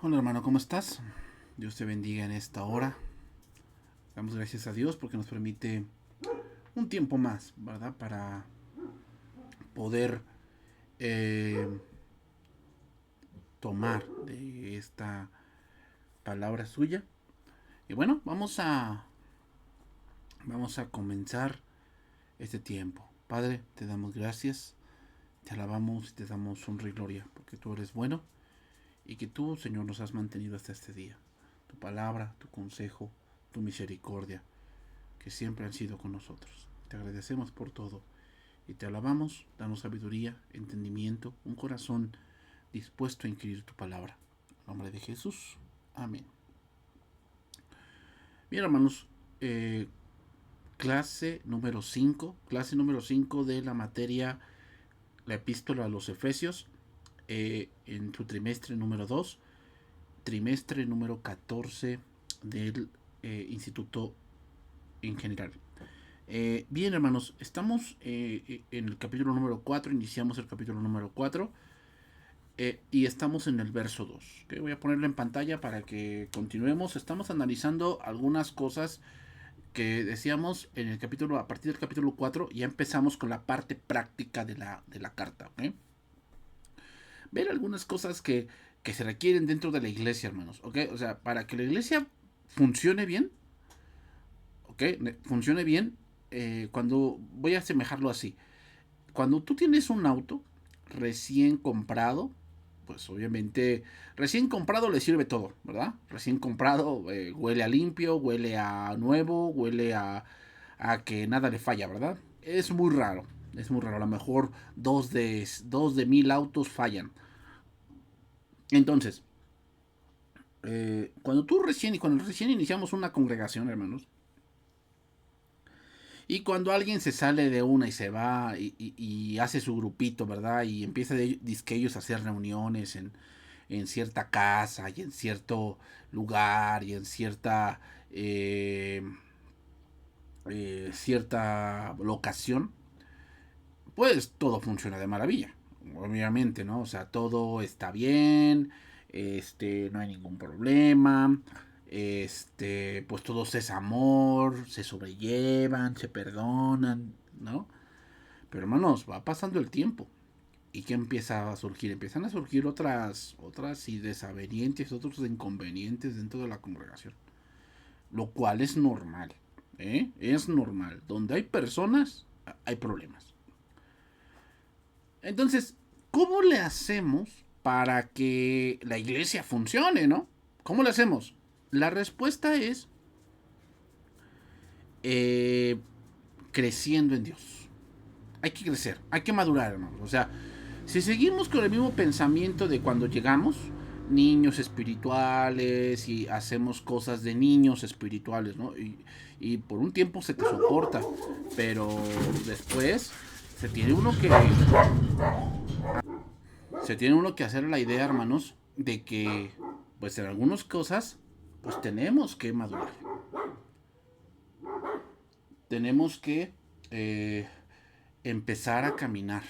Hola hermano, ¿cómo estás? Dios te bendiga en esta hora. Damos gracias a Dios porque nos permite un tiempo más, ¿verdad? Para poder eh, tomar de esta palabra suya. Y bueno, vamos a comenzar este tiempo. Padre, te damos gracias, te alabamos y te damos honra y gloria porque tú eres bueno y que tú, Señor, nos has mantenido hasta este día. Tu palabra, tu consejo, tu misericordia que siempre han sido con nosotros. Te agradecemos por todo y te alabamos, danos sabiduría, entendimiento, un corazón dispuesto a inquirir tu palabra. En nombre de Jesús, amén. Bien, hermanos, eh, clase número 5 de la materia, la epístola a los Efesios, en su trimestre número 2, trimestre número 14 del Instituto en general. Bien, hermanos, estamos en el capítulo número 4, iniciamos el capítulo número 4 y estamos en el verso 2. ¿Okay? Voy a ponerlo en pantalla para que continuemos. Estamos analizando algunas cosas que decíamos en el capítulo, a partir del capítulo 4, ya empezamos con la parte práctica de la carta. ¿Okay? Ver algunas cosas que se requieren dentro de la iglesia, hermanos. ¿Okay? O sea, para que la iglesia funcione bien, funcione bien, cuando voy a asemejarlo así. Cuando tú tienes un auto recién comprado, pues obviamente recién comprado le sirve todo, ¿verdad? Recién comprado huele a limpio, huele a nuevo, huele a que nada le falla, ¿verdad? Es muy raro, es muy raro. A lo mejor dos de 1000 autos fallan. Entonces, cuando recién iniciamos una congregación, hermanos, y cuando alguien se sale de una y se va y hace su grupito, ¿verdad? Y empieza que ellos a hacer reuniones en cierta casa y en cierto lugar y en cierta locación, pues todo funciona de maravilla. Obviamente, ¿no? O sea, todo está bien, no hay ningún problema, pues todo es amor, se sobrellevan, se perdonan, ¿no? Pero hermanos, va pasando el tiempo. ¿Y qué empieza a surgir? Empiezan a surgir otras y desavenencias, otros inconvenientes dentro de la congregación. Lo cual es normal. Es normal. Donde hay personas, hay problemas. Entonces, ¿cómo le hacemos para que la iglesia funcione, no? ¿Cómo le hacemos? La respuesta es eh, creciendo en Dios. Hay que crecer, hay que madurar, hermanos. O sea, si seguimos con el mismo pensamiento de cuando llegamos, niños espirituales y hacemos cosas de niños espirituales, ¿no? Y por un tiempo se te soporta, pero después se tiene uno que se tiene uno que hacer la idea, hermanos, de que pues en algunas cosas pues tenemos que madurar. Tenemos que eh, empezar a caminar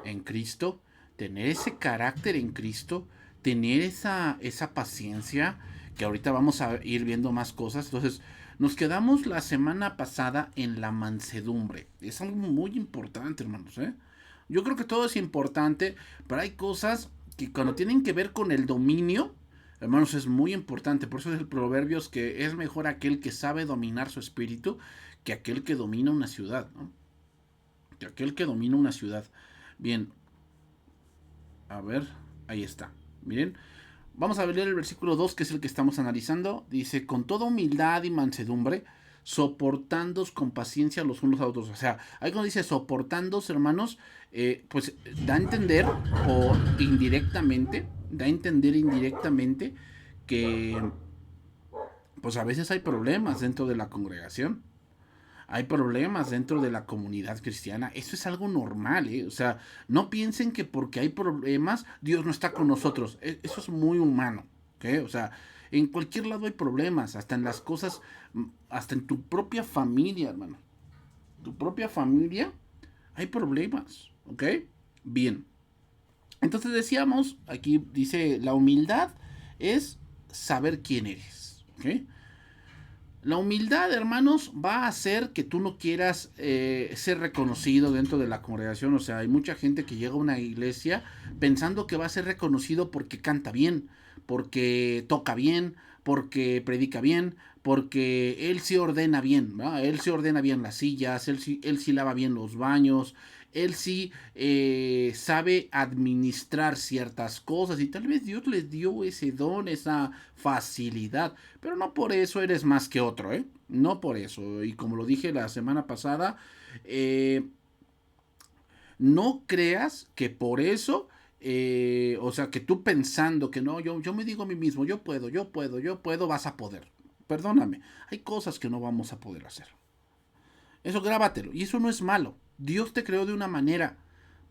en Cristo, tener ese carácter en Cristo, tener esa paciencia, que ahorita vamos a ir viendo más cosas. Entonces, nos quedamos la semana pasada en la mansedumbre. Es algo muy importante, hermanos. Yo creo que todo es importante, pero hay cosas que cuando tienen que ver con el dominio, hermanos, es muy importante. Por eso es el Proverbios que es mejor aquel que sabe dominar su espíritu que aquel que domina una ciudad, ¿no? Que aquel que domina una ciudad. Bien, a ver, ahí está. Miren, vamos a leer el versículo 2 que es el que estamos analizando. Dice, con toda humildad y mansedumbre, soportándos con paciencia los unos a otros. O sea, ahí cuando dice soportándos, hermanos, pues da a entender, o indirectamente, da a entender indirectamente que pues a veces hay problemas dentro de la congregación. Hay problemas dentro de la comunidad cristiana. Eso es algo normal, ¿eh? O sea, no piensen que porque hay problemas, Dios no está con nosotros. Eso es muy humano, ¿ok? O sea, en cualquier lado hay problemas, hasta en las cosas, hasta en tu propia familia, hermano. Tu propia familia hay problemas, ¿ok? Bien. Entonces decíamos, aquí dice la humildad es saber quién eres. ¿Okay? La humildad, hermanos, va a hacer que tú no quieras ser reconocido dentro de la congregación. O sea, hay mucha gente que llega a una iglesia pensando que va a ser reconocido porque canta bien, porque toca bien, porque predica bien, porque él sí ordena bien, ¿verdad? Él sí ordena bien las sillas, él sí lava bien los baños, él sí sabe administrar ciertas cosas y tal vez Dios les dio ese don, esa facilidad, pero no por eso eres más que otro, ¿eh? No por eso. Y como lo dije la semana pasada, eh, no creas que por eso, o sea, que tú pensando que no, yo me digo a mí mismo, yo puedo, vas a poder. Perdóname, hay cosas que no vamos a poder hacer. Eso grábatelo. Y eso no es malo. Dios te creó de una manera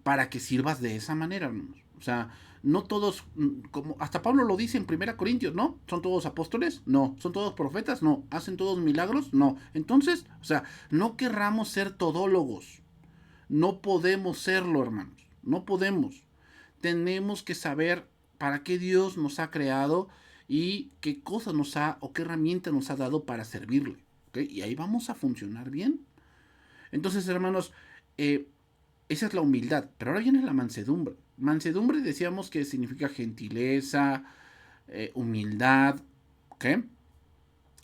para que sirvas de esa manera, hermanos. O sea, no todos, como hasta Pablo lo dice en 1 Corintios, ¿no? ¿Son todos apóstoles? No. ¿Son todos profetas? No. ¿Hacen todos milagros? No. Entonces, o sea, no querramos ser todólogos. No podemos serlo, hermanos. No podemos. Tenemos que saber para qué Dios nos ha creado y qué cosas nos ha o qué herramienta nos ha dado para servirle. ¿Okay? Y ahí vamos a funcionar bien. Entonces, hermanos, esa es la humildad. Pero ahora viene la mansedumbre. Mansedumbre decíamos que significa gentileza, humildad. ¿Ok?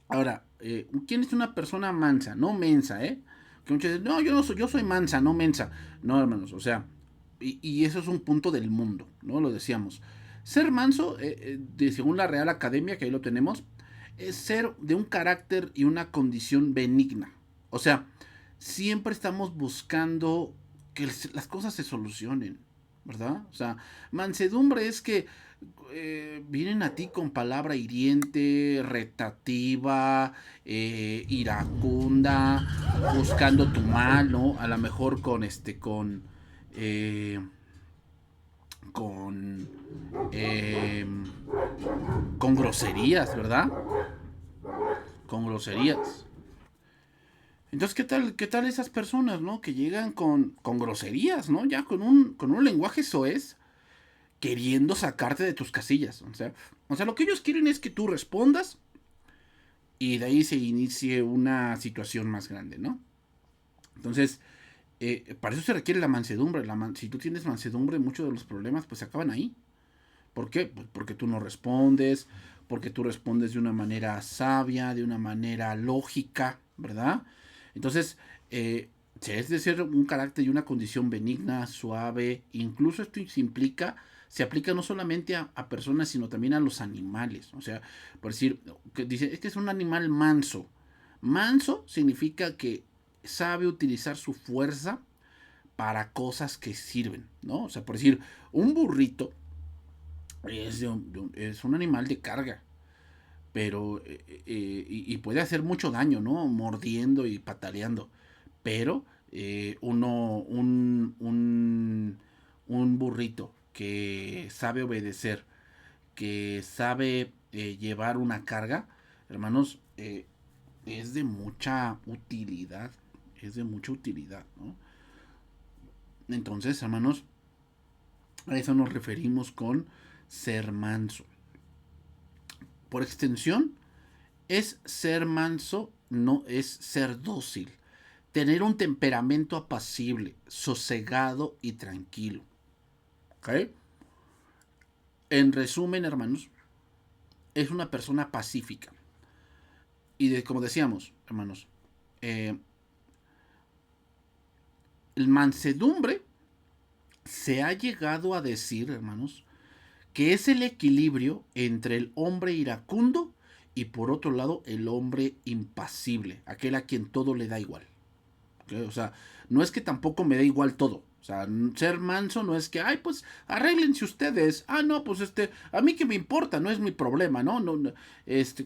Ahora, ¿quién es una persona mansa? No mensa, ¿eh? Que muchos dicen, no, yo no soy, yo soy mansa, no mensa. No, hermanos, o sea, y eso es un punto del mundo, ¿no? Lo decíamos. Ser manso, según la Real Academia, que ahí lo tenemos, es ser de un carácter y una condición benigna. O sea, siempre estamos buscando que las cosas se solucionen, ¿verdad? O sea, mansedumbre es que vienen a ti con palabra hiriente, retativa, iracunda, buscando tu mal, ¿no? A lo mejor eh, con, eh, con groserías, ¿verdad? Con groserías. Entonces, qué tal esas personas, ¿no? Que llegan con groserías, ¿no? Ya con un lenguaje soez, queriendo sacarte de tus casillas. O sea, lo que ellos quieren es que tú respondas y de ahí se inicie una situación más grande, ¿no? Entonces, para eso se requiere la mansedumbre. Si tú tienes mansedumbre, muchos de los problemas pues se acaban ahí. ¿Por qué? Pues porque tú no respondes, porque tú respondes de una manera sabia, de una manera lógica, ¿verdad? Entonces, se es de ser un carácter y una condición benigna, suave, incluso esto se aplica no solamente a personas, sino también a los animales. O sea, por decir, que dice, es que es un animal manso. Manso significa que sabe utilizar su fuerza para cosas que sirven, ¿no? O sea, por decir, un burrito es un animal de carga, pero y puede hacer mucho daño, ¿no? Mordiendo y pataleando. Pero un burrito que sabe obedecer, que sabe llevar una carga, hermanos, es de mucha utilidad. Es de mucha utilidad, ¿no? Entonces, hermanos, a eso nos referimos con ser manso. Por extensión, es ser manso, no es ser dócil. Tener un temperamento apacible, sosegado y tranquilo. ¿Ok? En resumen, hermanos, es una persona pacífica. Como decíamos, hermanos, eh, el mansedumbre se ha llegado a decir, hermanos, que es el equilibrio entre el hombre iracundo y por otro lado el hombre impasible, aquel a quien todo le da igual. ¿Okay? O sea, no es que tampoco me dé igual todo. O sea, ser manso no es que, ay, pues arréglense ustedes. Ah, no, pues a mí que me importa, no es mi problema, ¿no?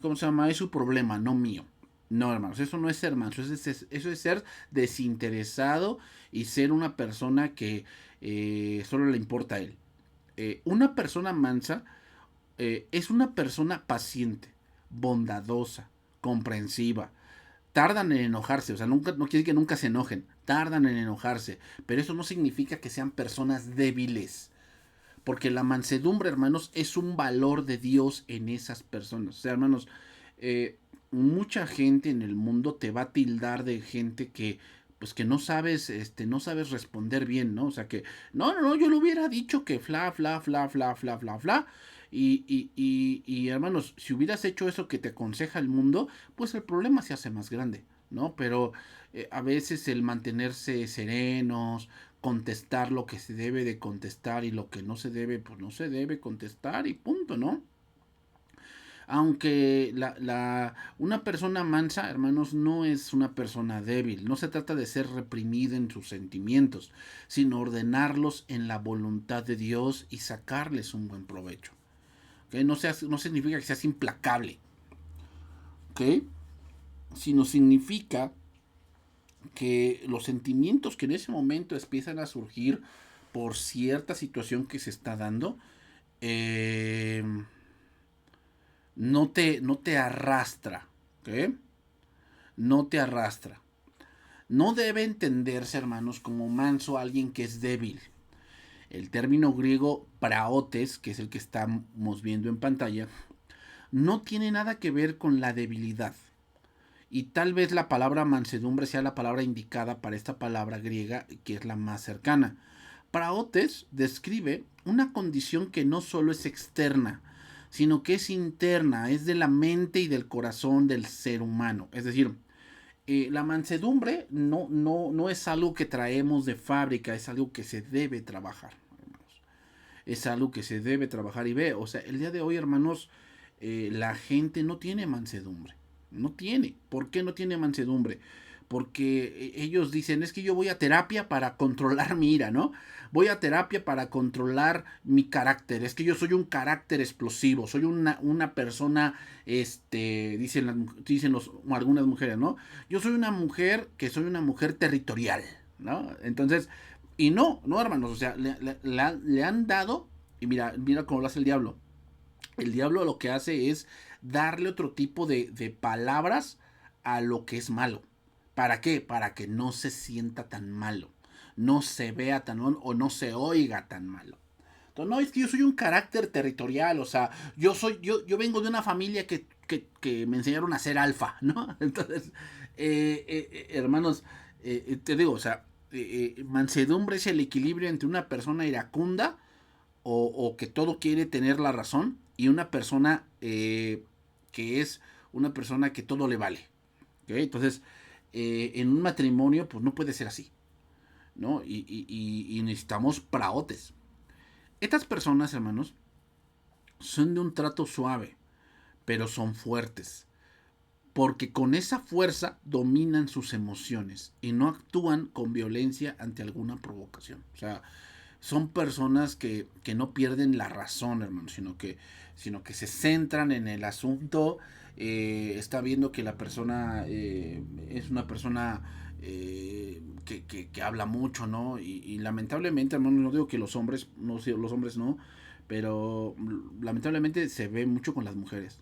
¿Cómo se llama? Es su problema, no mío. No, hermanos, eso no es ser manso, eso es ser desinteresado y ser una persona que solo le importa a él. Una persona mansa es una persona paciente, bondadosa, comprensiva. Tardan en enojarse, o sea, nunca, no quiere decir que nunca se enojen, tardan en enojarse, pero eso no significa que sean personas débiles, Porque la mansedumbre, hermanos, es un valor de Dios en esas personas. O sea, hermanos, mucha gente en el mundo te va a tildar de gente que pues que no sabes, no sabes responder bien, ¿no? O sea que, no, yo le hubiera dicho que fla. Y hermanos, si hubieras hecho eso que te aconseja el mundo, pues el problema se hace más grande, ¿no? Pero a veces el mantenerse serenos, contestar lo que se debe de contestar y lo que no se debe, pues no se debe contestar y punto, ¿no? Aunque una persona mansa, hermanos, no es una persona débil. No se trata de ser reprimida en sus sentimientos, sino ordenarlos en la voluntad de Dios y sacarles un buen provecho. ¿Okay? No significa que seas implacable, ¿okay? Sino significa que los sentimientos que en ese momento empiezan a surgir por cierta situación que se está dando, eh, no te arrastra, ¿ok? No te arrastra. No debe entenderse, hermanos, como manso alguien que es débil. El término griego praotes, que es el que estamos viendo en pantalla, no tiene nada que ver con la debilidad. Y tal vez la palabra mansedumbre sea la palabra indicada para esta palabra griega, que es la más cercana. Praotes describe una condición que no solo es externa, sino que es interna, es de la mente y del corazón del ser humano. Es decir, la mansedumbre no es algo que traemos de fábrica, es algo que se debe trabajar, hermanos. Es algo que se debe trabajar y ve, o sea, el día de hoy, hermanos, la gente no tiene mansedumbre. No tiene. ¿Por qué no tiene mansedumbre? Porque ellos dicen, es que yo voy a terapia para controlar mi ira, ¿no? Voy a terapia para controlar mi carácter. Es que yo soy un carácter explosivo, soy una persona, dicen algunas mujeres, ¿no? Yo soy una mujer que soy una mujer territorial, ¿no? Entonces, y no, hermanos, o sea, le han dado, y mira cómo lo hace el diablo. El diablo lo que hace es darle otro tipo de palabras a lo que es malo. ¿Para qué? Para que no se sienta tan malo, no se vea tan mal o no se oiga tan malo. Entonces, no, es que yo soy un carácter territorial, o sea, yo vengo de una familia que me enseñaron a ser alfa, ¿no? Entonces, hermanos, te digo, o sea, mansedumbre es el equilibrio entre una persona iracunda o que todo quiere tener la razón y una persona que es una persona que todo le vale. ¿Okay? Entonces, en un matrimonio, pues no puede ser así, ¿no? Y necesitamos praotes. Estas personas, hermanos, son de un trato suave, pero son fuertes. Porque con esa fuerza dominan sus emociones y no actúan con violencia ante alguna provocación. O sea, son personas que no pierden la razón, hermano, sino que se centran en el asunto. Está viendo que la persona es una persona que habla mucho, ¿no? Y lamentablemente, hermano, no digo que los hombres no, pero lamentablemente se ve mucho con las mujeres.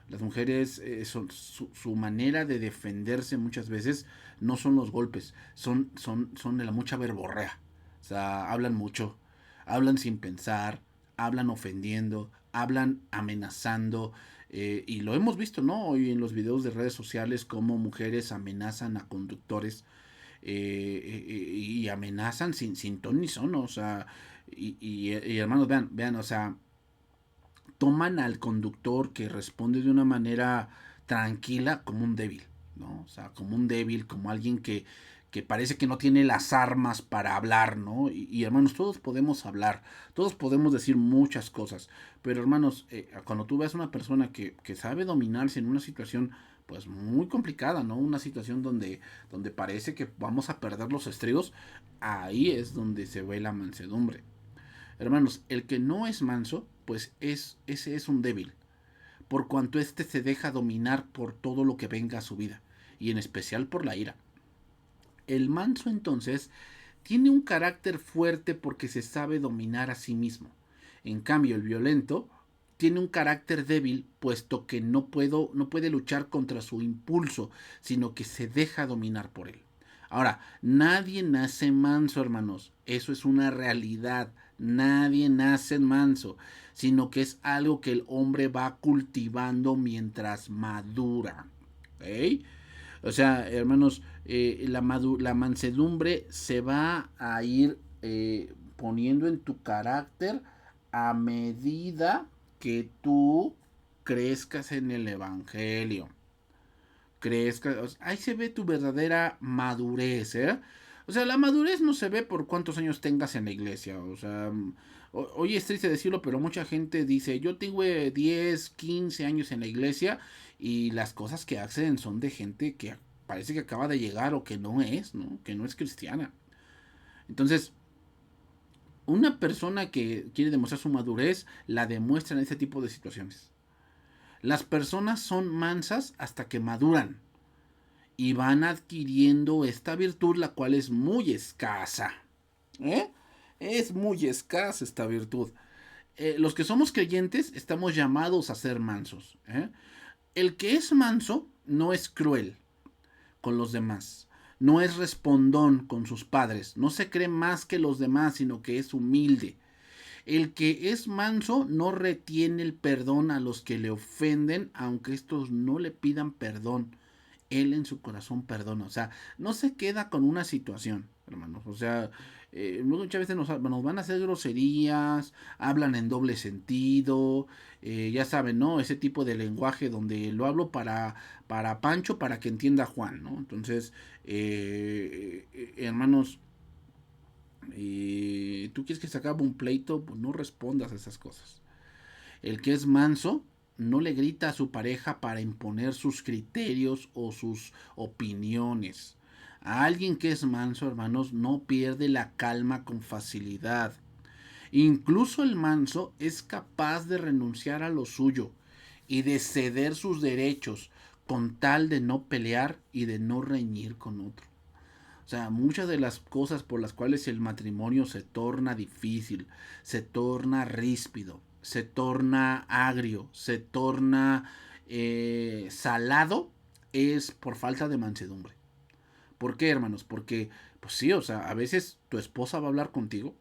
Las mujeres, su manera de defenderse muchas veces no son los golpes, son de la mucha verborrea. O sea, hablan mucho, hablan sin pensar, hablan ofendiendo, hablan amenazando. Y lo hemos visto, ¿no? Hoy en los videos de redes sociales cómo mujeres amenazan a conductores y amenazan sin ton ni son, ¿no? O sea, y hermanos, vean, o sea, toman al conductor que responde de una manera tranquila como un débil, ¿no? O sea, como un débil, como alguien que parece que no tiene las armas para hablar, ¿no? Y hermanos, todos podemos hablar, todos podemos decir muchas cosas, pero hermanos, cuando tú ves a una persona que sabe dominarse en una situación pues muy complicada, ¿no? Una situación donde parece que vamos a perder los estribos, ahí es donde se ve la mansedumbre. Hermanos, el que no es manso, pues ese es un débil, por cuanto éste se deja dominar por todo lo que venga a su vida, y en especial por la ira. El manso entonces tiene un carácter fuerte porque se sabe dominar a sí mismo. En cambio, el violento tiene un carácter débil, puesto que no puede luchar contra su impulso, sino que se deja dominar por él. Ahora, nadie nace manso, hermanos. Eso es una realidad. Nadie nace manso, sino que es algo que el hombre va cultivando mientras madura. ¿Ok? O sea, hermanos, la mansedumbre se va a ir poniendo en tu carácter a medida que tú crezcas en el Evangelio. Crezcas, ahí se ve tu verdadera madurez, ¿eh? O sea, la madurez no se ve por cuántos años tengas en la iglesia. O sea, hoy es triste decirlo, pero mucha gente dice, yo tengo 10, 15 años en la iglesia y las cosas que hacen son de gente que parece que acaba de llegar o que no es, ¿no? Que no es cristiana. Entonces, una persona que quiere demostrar su madurez la demuestra en este tipo de situaciones. Las personas son mansas hasta que maduran y van adquiriendo esta virtud, la cual es muy escasa. ¿Eh? Es muy escasa esta virtud. Los que somos creyentes estamos llamados a ser mansos. El que es manso no es cruel con los demás. No es respondón con sus padres. No se cree más que los demás, sino que es humilde. El que es manso no retiene el perdón a los que le ofenden, aunque estos no le pidan perdón. Él en su corazón perdona. O sea, no se queda con una situación, hermanos. O sea, muchas veces nos van a hacer groserías, hablan en doble sentido, ya saben, ¿no? Ese tipo de lenguaje donde lo hablo para Pancho, para que entienda Juan, ¿no? Entonces, hermanos, tú quieres que se acabe un pleito, pues no respondas a esas cosas. El que es manso no le grita a su pareja para imponer sus criterios o sus opiniones. A alguien que es manso, hermanos, no pierde la calma con facilidad. Incluso el manso es capaz de renunciar a lo suyo y de ceder sus derechos con tal de no pelear y de no reñir con otro. O sea, muchas de las cosas por las cuales el matrimonio se torna difícil, se torna ríspido, se torna agrio, se torna salado, es por falta de mansedumbre. ¿Por qué, hermanos? Porque, pues sí, o sea, a veces tu esposa va a hablar contigo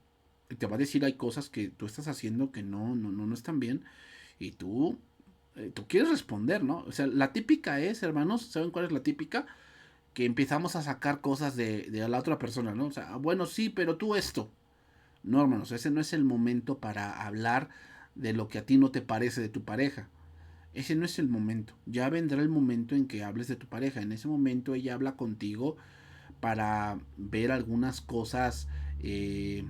y te va a decir hay cosas que tú estás haciendo que no están bien y tú quieres responder, ¿no? O sea, la típica es, hermanos, ¿saben cuál es la típica? Que empezamos a sacar cosas de la otra persona, ¿no? O sea, bueno, sí, pero tú esto. No, hermanos, ese no es el momento para hablar de lo que a ti no te parece de tu pareja. Ese no es el momento. Ya vendrá el momento en que hables de tu pareja. En ese momento ella habla contigo para ver algunas cosas de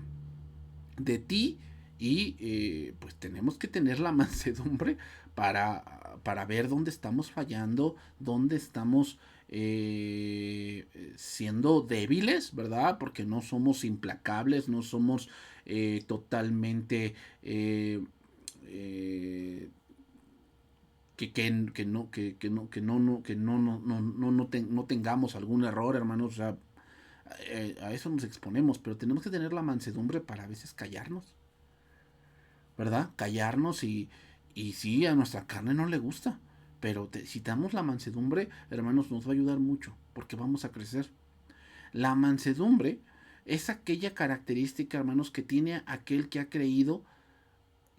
ti y pues tenemos que tener la mansedumbre para ver dónde estamos fallando, dónde estamos siendo débiles, ¿verdad? Porque no somos implacables, no somos totalmente eh, que no que no que no no que no no no no, no, no tengamos algún error, hermanos. O sea, a eso nos exponemos, pero tenemos que tener la mansedumbre para a veces callarnos, ¿verdad? Callarnos y sí, a nuestra carne no le gusta, pero si damos la mansedumbre, hermanos, nos va a ayudar mucho, porque vamos a crecer. La mansedumbre es aquella característica, hermanos, que tiene aquel que ha creído,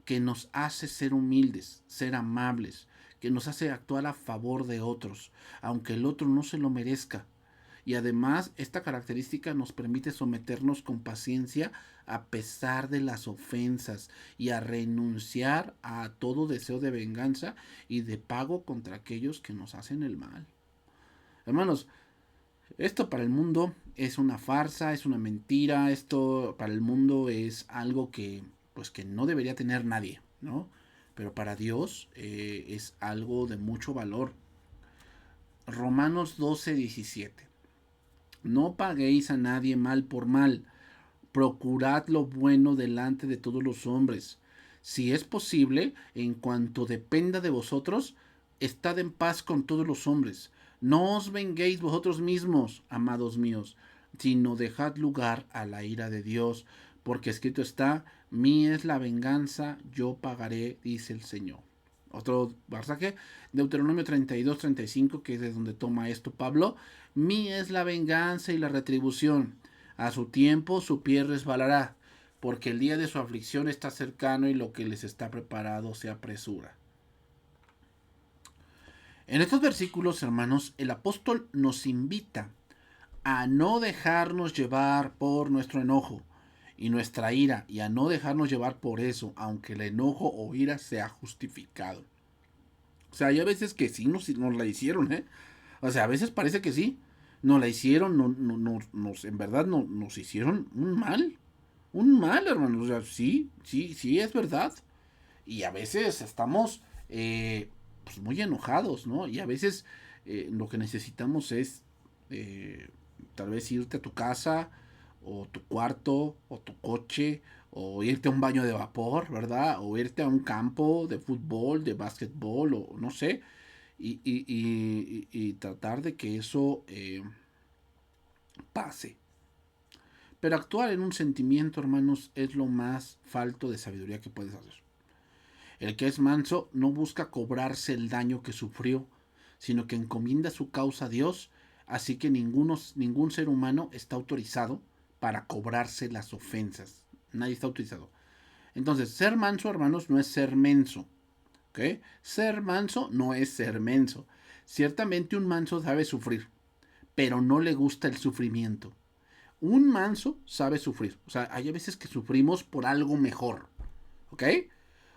que nos hace ser humildes, ser amables, que nos hace actuar a favor de otros, aunque el otro no se lo merezca. Y además, esta característica nos permite someternos con paciencia a pesar de las ofensas y a renunciar a todo deseo de venganza y de pago contra aquellos que nos hacen el mal. Hermanos, esto para el mundo es una farsa, es una mentira, esto para el mundo es algo que pues que no debería tener nadie, ¿no? Pero para Dios es algo de mucho valor. Romanos 12:17. No paguéis a nadie mal por mal. Procurad lo bueno delante de todos los hombres. Si es posible, en cuanto dependa de vosotros, estad en paz con todos los hombres. No os venguéis vosotros mismos, amados míos, sino dejad lugar a la ira de Dios, porque escrito está, mía es la venganza, yo pagaré, dice el Señor. Otro pasaje, Deuteronomio 32-35, que es de donde toma esto Pablo. Mía es la venganza y la retribución. A su tiempo su pie resbalará, porque el día de su aflicción está cercano y lo que les está preparado se apresura. En estos versículos, hermanos, el apóstol nos invita a no dejarnos llevar por nuestro enojo y nuestra ira, y a no dejarnos llevar por eso, aunque el enojo o ira sea justificado. O sea, hay a veces que sí nos la hicieron, ¿eh? O sea, a veces parece que sí. Nos la hicieron, en verdad nos hicieron un mal, hermanos. O sea, sí, es verdad. Y a veces estamos pues muy enojados, ¿no? Y a veces lo que necesitamos es tal vez irte a tu casa, o tu cuarto, o tu coche, o irte a un baño de vapor, ¿verdad? O irte a un campo de fútbol, de básquetbol, o no sé, y tratar de que eso pase. Pero actuar en un sentimiento, hermanos, es lo más falto de sabiduría que puedes hacer. El que es manso no busca cobrarse el daño que sufrió, sino que encomienda su causa a Dios, así que ningún ser humano está autorizado para cobrarse las ofensas. Nadie está autorizado. Entonces, ser manso, hermanos, no es ser menso. ¿Ok? Ser manso no es ser menso. Ciertamente un manso sabe sufrir, pero no le gusta el sufrimiento. Un manso sabe sufrir. O sea, hay veces que sufrimos por algo mejor. ¿Ok?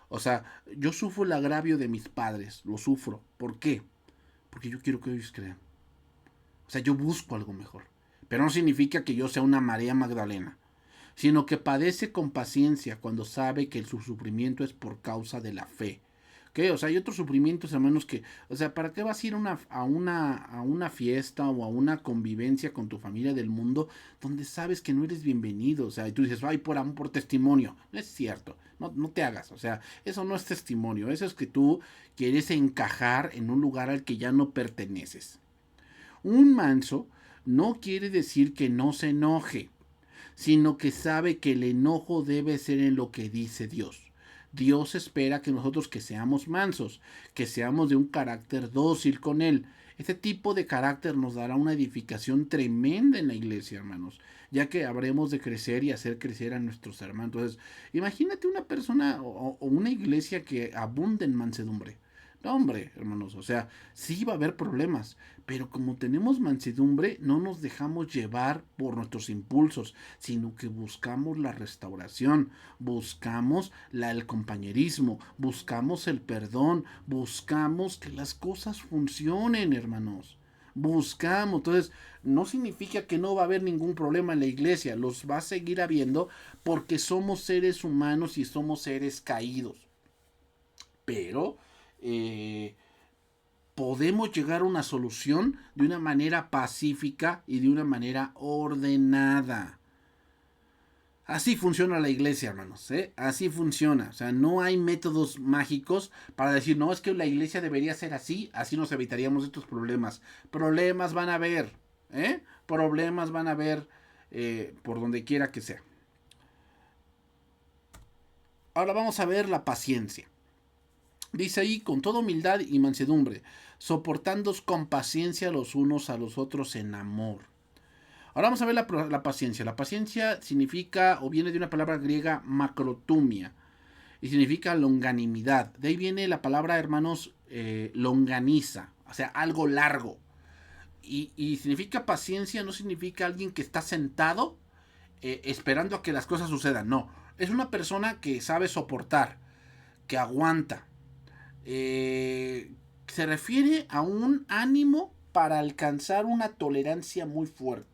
O sea, yo sufro el agravio de mis padres. Lo sufro. ¿Por qué? Porque yo quiero que ellos crean. O sea, yo busco algo mejor. Pero no significa que yo sea una María Magdalena, sino que padece con paciencia cuando sabe que su sufrimiento es por causa de la fe. ¿Qué? O sea, hay otros sufrimientos, hermanos, que, o sea, ¿para qué vas a ir a una fiesta o a una convivencia con tu familia del mundo donde sabes que no eres bienvenido? O sea, y tú dices, ay, por testimonio. No es cierto, no te hagas, o sea, eso no es testimonio, eso es que tú quieres encajar en un lugar al que ya no perteneces. Un manso no quiere decir que no se enoje, sino que sabe que el enojo debe ser en lo que dice Dios. Dios espera que nosotros que seamos mansos, que seamos de un carácter dócil con Él. Este tipo de carácter nos dará una edificación tremenda en la iglesia, hermanos, ya que habremos de crecer y hacer crecer a nuestros hermanos. Entonces, imagínate una persona o una iglesia que abunde en mansedumbre. No, hombre, hermanos, o sea, sí va a haber problemas, pero como tenemos mansedumbre, no nos dejamos llevar por nuestros impulsos, sino que buscamos la restauración, buscamos el compañerismo, buscamos el perdón, buscamos que las cosas funcionen, hermanos. Buscamos, entonces no significa que no va a haber ningún problema en la iglesia, los va a seguir habiendo porque somos seres humanos y somos seres caídos. Pero eh, podemos llegar a una solución de una manera pacífica y de una manera ordenada. Así funciona la iglesia, hermanos, ¿eh? Así funciona. O sea, no hay métodos mágicos para decir, no, es que la iglesia debería ser así, así nos evitaríamos estos problemas. Problemas van a haber, ¿eh? Problemas van a haber por donde quiera que sea. Ahora vamos a ver la paciencia. Dice ahí, con toda humildad y mansedumbre, soportándoos con paciencia los unos a los otros en amor. Ahora vamos a ver la paciencia. La paciencia significa, o viene de una palabra griega, macrotumia, y significa longanimidad. De ahí viene la palabra, hermanos, longaniza, o sea, algo largo. Y significa paciencia, no significa alguien que está sentado esperando a que las cosas sucedan. No, es una persona que sabe soportar, que aguanta, se refiere a un ánimo para alcanzar una tolerancia muy fuerte.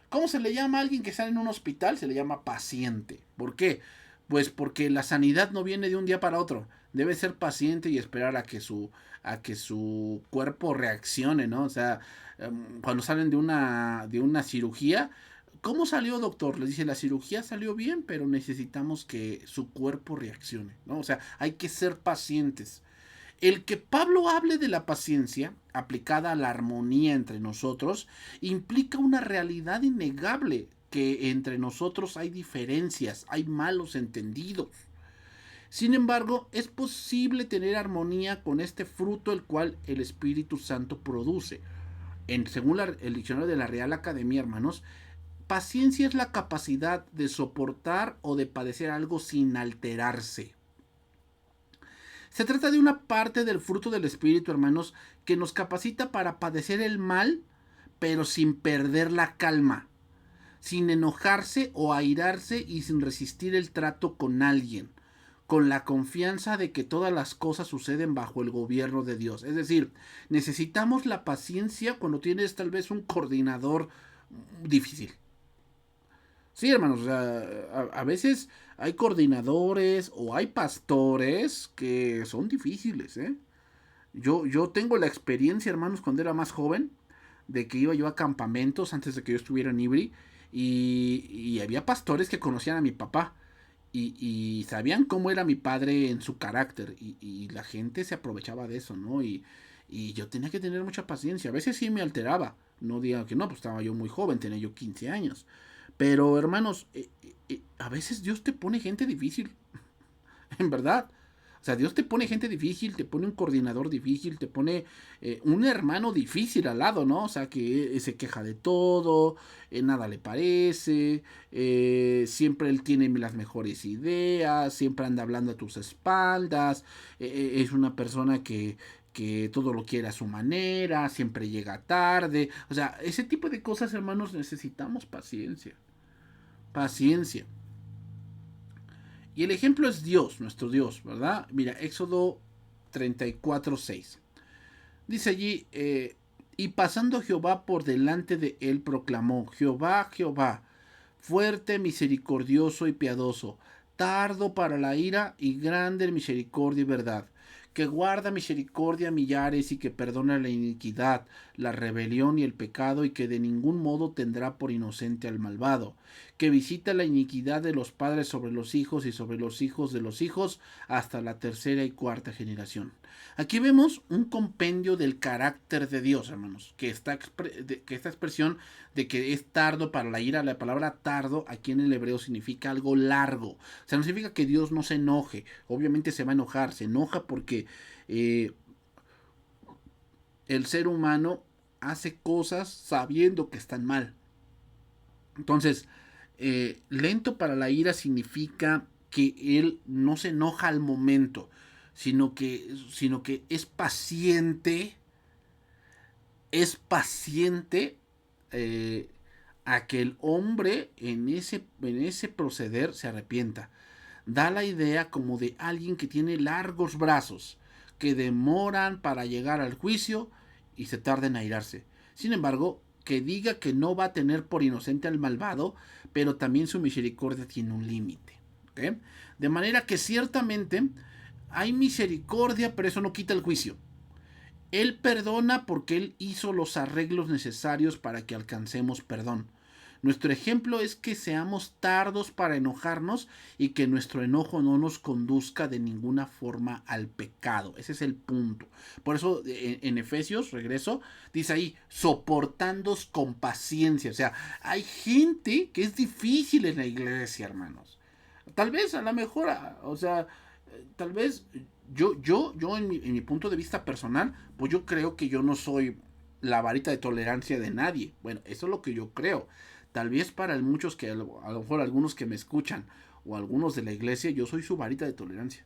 ¿Cómo se le llama a alguien que está en un hospital? Se le llama paciente. ¿Por qué? Pues porque la sanidad no viene de un día para otro. Debe ser paciente y esperar a que su cuerpo reaccione, ¿no? O sea, cuando salen de una cirugía, ¿cómo salió, doctor? Les dice, la cirugía salió bien, pero necesitamos que su cuerpo reaccione, ¿no? O sea, hay que ser pacientes. El que Pablo hable de la paciencia aplicada a la armonía entre nosotros implica una realidad innegable, que entre nosotros hay diferencias, hay malos entendidos. Sin embargo, es posible tener armonía con este fruto el cual el Espíritu Santo produce. Según el diccionario de la Real Academia, hermanos, paciencia es la capacidad de soportar o de padecer algo sin alterarse. Se trata de una parte del fruto del Espíritu, hermanos, que nos capacita para padecer el mal, pero sin perder la calma, sin enojarse o airarse y sin resistir el trato con alguien, con la confianza de que todas las cosas suceden bajo el gobierno de Dios. Es decir, necesitamos la paciencia cuando tienes tal vez un coordinador difícil. Sí, hermanos, o sea, a veces hay coordinadores o hay pastores que son difíciles, ¿eh? Yo tengo la experiencia, hermanos, cuando era más joven, de que iba yo a campamentos antes de que yo estuviera en Ibri, y había pastores que conocían a mi papá y sabían cómo era mi padre en su carácter, y la gente se aprovechaba de eso, ¿no? Y yo tenía que tener mucha paciencia. A veces sí me alteraba, no diga que no, pues estaba yo muy joven, tenía yo 15 años. Pero hermanos, a veces Dios te pone gente difícil, en verdad. O sea, Dios te pone gente difícil, te pone un coordinador difícil, te pone un hermano difícil al lado, ¿no? O sea, que se queja de todo, nada le parece, siempre él tiene las mejores ideas, siempre anda hablando a tus espaldas, es una persona que todo lo quiere a su manera, siempre llega tarde. O sea, ese tipo de cosas, hermanos, necesitamos paciencia. Paciencia. Y el ejemplo es Dios, nuestro Dios, ¿verdad? Mira, Éxodo 34:6. Dice allí, y pasando Jehová por delante de él, proclamó, Jehová, Jehová, fuerte, misericordioso y piadoso, tardo para la ira y grande en misericordia y verdad, que guarda misericordia a millares y que perdona la iniquidad, la rebelión y el pecado, y que de ningún modo tendrá por inocente al malvado, que visita la iniquidad de los padres sobre los hijos y sobre los hijos de los hijos hasta la tercera y cuarta generación. Aquí vemos un compendio del carácter de Dios, hermanos, que esta expresión de que es tardo para la ira, la palabra tardo aquí en el hebreo significa algo largo. O sea, no significa que Dios no se enoje. Obviamente se va a enojar, se enoja porque eh, el ser humano hace cosas sabiendo que están mal. Entonces, lento para la ira significa que él no se enoja al momento, sino que es paciente eh, a que el hombre en ese proceder se arrepienta. Da la idea como de alguien que tiene largos brazos, que demoran para llegar al juicio y se tarda en airarse. Sin embargo, que diga que no va a tener por inocente al malvado, pero también su misericordia tiene un límite. ¿Okay? De manera que ciertamente hay misericordia, pero eso no quita el juicio. Él perdona porque Él hizo los arreglos necesarios para que alcancemos perdón. Nuestro ejemplo es que seamos tardos para enojarnos y que nuestro enojo no nos conduzca de ninguna forma al pecado. Ese es el punto. Por eso en Efesios, regreso, dice ahí, soportándos con paciencia. O sea, hay gente que es difícil en la iglesia, hermanos. Tal vez a lo mejor, o sea, tal vez yo en mi punto de vista personal, pues yo creo que yo no soy la varita de tolerancia de nadie. Bueno, eso es lo que yo creo. Tal vez para muchos que a lo mejor algunos que me escuchan o algunos de la iglesia, yo soy su varita de tolerancia.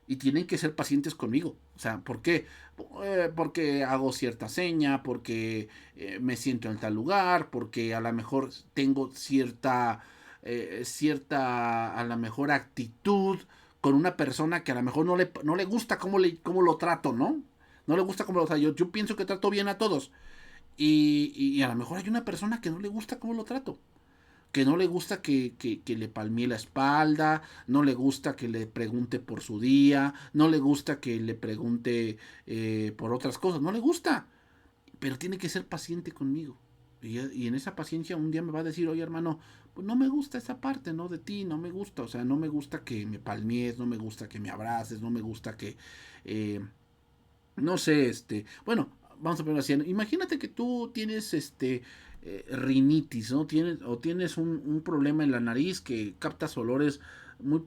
Y tienen que ser pacientes conmigo. O sea, ¿por qué? Porque hago cierta seña, porque me siento en tal lugar, porque a lo mejor tengo cierta a lo mejor actitud con una persona que a lo mejor no le gusta cómo lo trato, ¿no? No le gusta cómo lo trato. Yo pienso que trato bien a todos. Y a lo mejor hay una persona que no le gusta cómo lo trato. Que no le gusta que le palmee la espalda, no le gusta que le pregunte por su día, no le gusta que le pregunte por otras cosas, no le gusta, pero tiene que ser paciente conmigo. Y en esa paciencia un día me va a decir, oye hermano, pues no me gusta esa parte, ¿no? De ti, no me gusta, o sea, no me gusta que me palmees, no me gusta que me abraces, no me gusta que, eh, no sé, bueno, vamos a ponerlo así. Imagínate que tú tienes rinitis, ¿no? Tienes un problema en la nariz que captas olores muy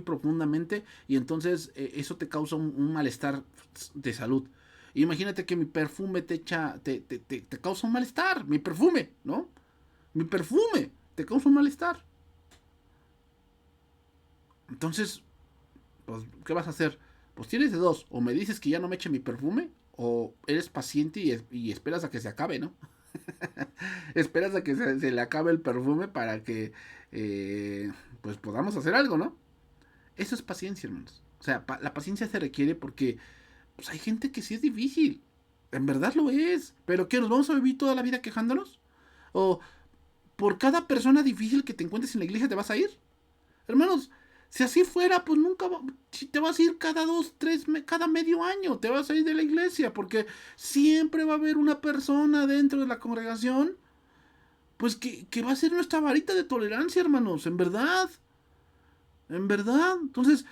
profundamente, y entonces eso te causa un malestar de salud. Imagínate que mi perfume te causa un malestar, mi perfume, ¿no? Mi perfume te causa un malestar. Entonces, pues, ¿qué vas a hacer? Pues tienes de dos: o me dices que ya no me eche mi perfume, o eres paciente y esperas a que se acabe, ¿no? Esperas a que se le acabe el perfume para que pues podamos hacer algo, ¿no? Eso es paciencia, hermanos. O sea, la paciencia se requiere porque pues, hay gente que sí es difícil. En verdad lo es. ¿Pero qué? ¿Nos vamos a vivir toda la vida quejándonos? ¿O por cada persona difícil que te encuentres en la iglesia te vas a ir? Hermanos, si así fuera, pues nunca si te vas a ir cada 2, 3, cada medio año, te vas a ir de la iglesia, porque siempre va a haber una persona dentro de la congregación, pues que va a ser nuestra varita de tolerancia, hermanos, en verdad, en verdad. Entonces,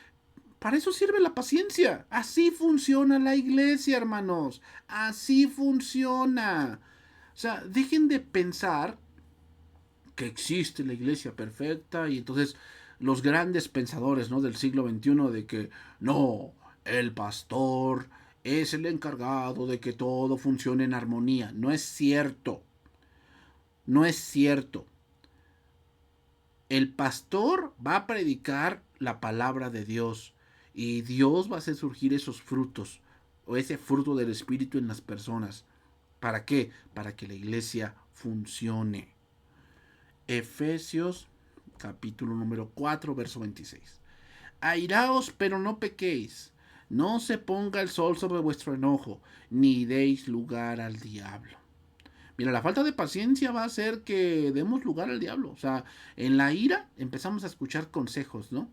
para eso sirve la paciencia. Así funciona la iglesia, hermanos, así funciona. O sea, dejen de pensar que existe la iglesia perfecta y entonces los grandes pensadores, ¿no?, del siglo XXI, de que no, el pastor es el encargado de que todo funcione en armonía. No es cierto, no es cierto. El pastor va a predicar la palabra de Dios y Dios va a hacer surgir esos frutos o ese fruto del Espíritu en las personas. ¿Para qué? Para que la iglesia funcione. Efesios capítulo número 4, verso 26. Airaos, pero no pequéis. No se ponga el sol sobre vuestro enojo, ni deis lugar al diablo. Mira, la falta de paciencia va a hacer que demos lugar al diablo. O sea, en la ira empezamos a escuchar consejos, ¿no?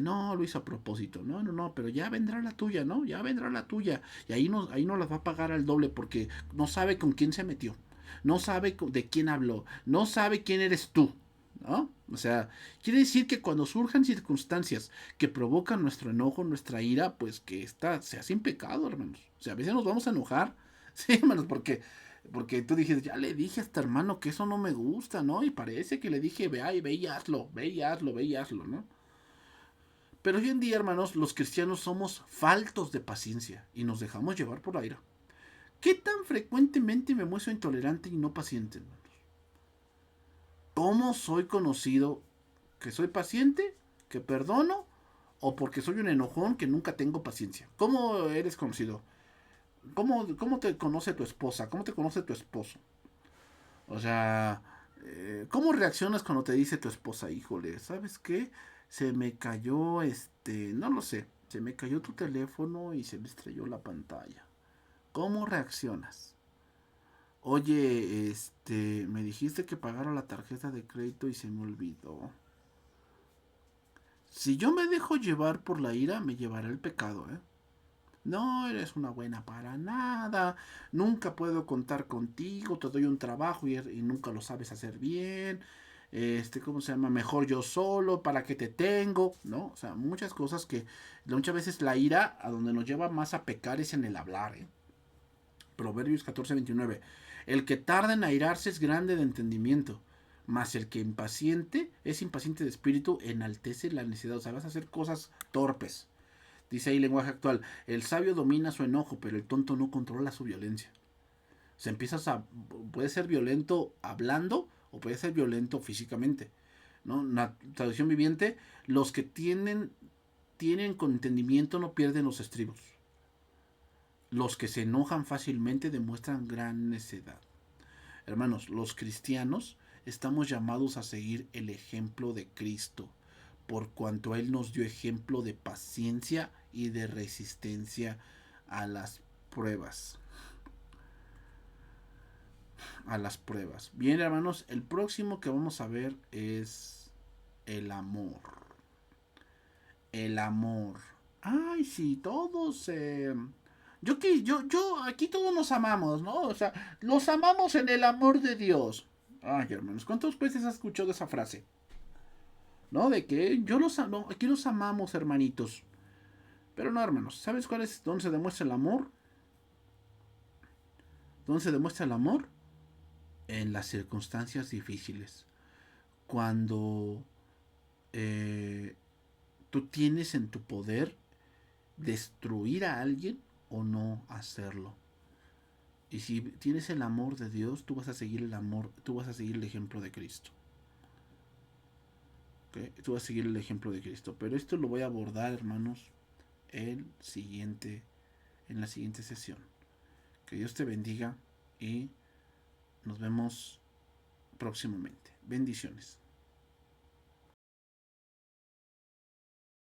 No, lo hizo a propósito. No, pero ya vendrá la tuya, ¿no? Ya vendrá la tuya. Y ahí no las va a pagar al doble porque no sabe con quién se metió. No sabe de quién habló. No sabe quién eres tú, ¿no? O sea, quiere decir que cuando surjan circunstancias que provocan nuestro enojo, nuestra ira, pues que esta sea sin pecado, hermanos. O sea, a veces nos vamos a enojar, sí, hermanos, porque tú dices, ya le dije a este hermano que eso no me gusta, ¿no? Y parece que le dije, ve y hazlo, ¿no? Pero hoy en día, hermanos, los cristianos somos faltos de paciencia y nos dejamos llevar por la ira. ¿Qué tan frecuentemente me muestro intolerante y no paciente, hermanos? ¿Cómo soy conocido? ¿Que soy paciente? ¿Que perdono? ¿O porque soy un enojón que nunca tengo paciencia? ¿Cómo eres conocido? ¿Cómo te conoce tu esposa? ¿Cómo te conoce tu esposo? O sea, ¿cómo reaccionas cuando te dice tu esposa, híjole, ¿sabes qué? Se me cayó, no lo sé, se me cayó tu teléfono y se me estrelló la pantalla. ¿Cómo reaccionas? Oye, me dijiste que pagara la tarjeta de crédito y se me olvidó. Si yo me dejo llevar por la ira, me llevará el pecado, ¿eh? No eres una buena para nada, nunca puedo contar contigo, te doy un trabajo y nunca lo sabes hacer bien, ¿cómo se llama? Mejor yo solo, ¿para qué te tengo? ¿No? O sea, muchas cosas que muchas veces la ira a donde nos lleva más a pecar es en el hablar, ¿eh? Proverbios 14:29. El que tarda en airarse es grande de entendimiento, mas el que es impaciente de espíritu, enaltece la necedad. O sea, vas a hacer cosas torpes. Dice ahí lenguaje actual, el sabio domina su enojo, pero el tonto no controla su violencia. Se puede ser violento hablando o puede ser violento físicamente, ¿no? Una traducción viviente, los que tienen con entendimiento no pierden los estribos. Los que se enojan fácilmente demuestran gran necedad. Hermanos, los cristianos estamos llamados a seguir el ejemplo de Cristo, por cuanto Él nos dio ejemplo de paciencia y de resistencia a las pruebas. A las pruebas. Bien, hermanos, el próximo que vamos a ver es el amor. El amor. Ay, sí, todos. Aquí todos nos amamos, ¿no? O sea, los amamos en el amor de Dios. Ay, hermanos, ¿cuántas veces has escuchado esa frase? ¿No? De que no, aquí los amamos, hermanitos. Pero no, hermanos, ¿sabes cuál es donde se demuestra el amor? ¿Dónde se demuestra el amor? En las circunstancias difíciles. Cuando tú tienes en tu poder destruir a alguien o no hacerlo. Y si tienes el amor de Dios, tú vas a seguir el amor, tú vas a seguir el ejemplo de Cristo. ¿Okay? Tú vas a seguir el ejemplo de Cristo. Pero esto lo voy a abordar, hermanos, en la siguiente sesión. Que Dios te bendiga y nos vemos próximamente. Bendiciones.